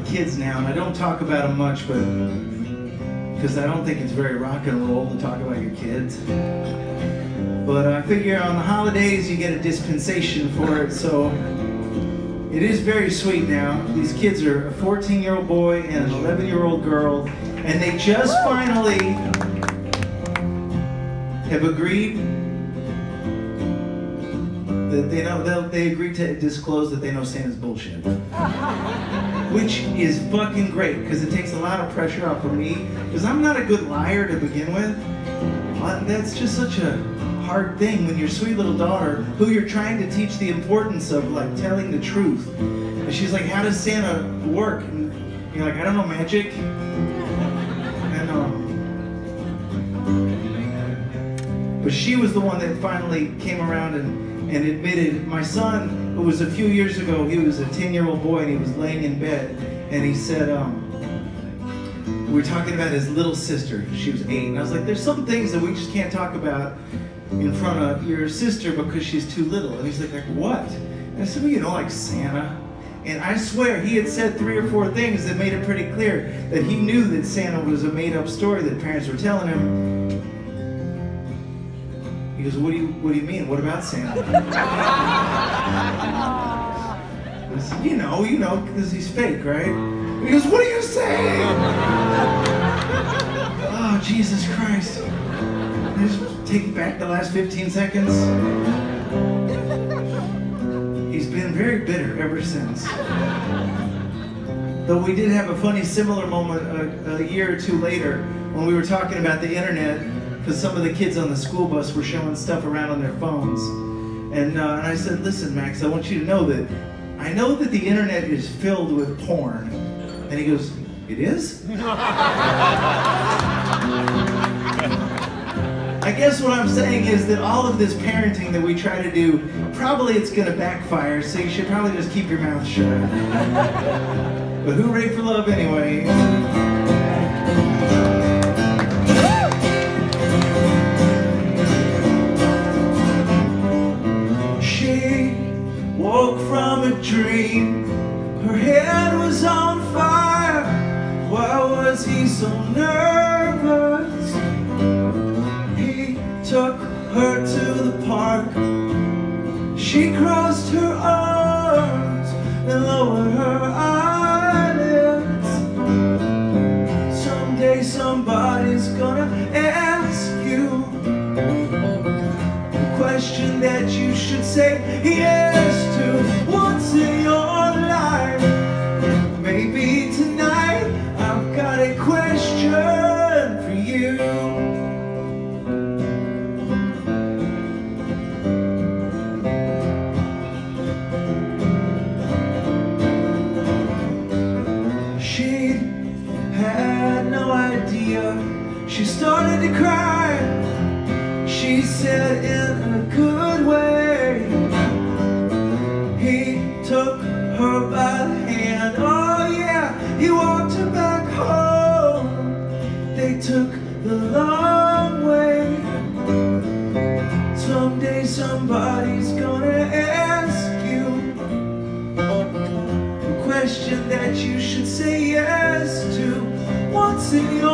Kids now, and I don't talk about them much, but because I don't think it's very rock and roll to talk about your kids. But I figure on the holidays you get a dispensation for it, so it is very sweet now. These kids are a 14-year-old boy and an 11-year-old girl, and they just finally have agreed that they agreed to disclose that they know Santa's bullshit. Which is fucking great, because it takes a lot of pressure off of me, because I'm not a good liar to begin with. That's just such a hard thing when your sweet little daughter, who you're trying to teach the importance of like telling the truth, and she's like, how does Santa work? And you're like, I don't know, magic. And but she was the one that finally came around and admitted. My son, it was a few years ago, he was a 10-year-old boy and he was laying in bed, and he said, we were talking about his little sister. She was 8, and I was like, there's some things that we just can't talk about in front of your sister because she's too little. And he's like what? And I said, well, you know, like Santa. And I swear he had said 3 or 4 things that made it pretty clear that he knew that Santa was a made-up story that parents were telling him. He goes, what do you mean? What about Santa? I said, you know, because he's fake, right? And he goes, what are you saying? Oh, Jesus Christ. I just take back the last 15 seconds. He's been very bitter ever since. Though we did have a funny similar moment a year or 2 later when we were talking about the internet, because some of the kids on the school bus were showing stuff around on their phones. And I said, listen, Max, I want you to know that I know that the internet is filled with porn. And he goes, it is? I guess what I'm saying is that all of this parenting that we try to do, probably it's going to backfire, so you should probably just keep your mouth shut. But hooray for love anyway. Woke from a dream, her head was on fire. Why was he so nervous? He took her to the park. She crossed her arms and lowered her eyelids. Someday somebody's gonna ask you a question that you should say yes to. Once in your life, maybe tonight I've got a question for you. She had no idea. She started to cry. She said in a good way. He took her by the hand. Oh yeah, he walked her back home. They took the long way. Someday somebody's gonna ask you a question that you should say yes to. Once in your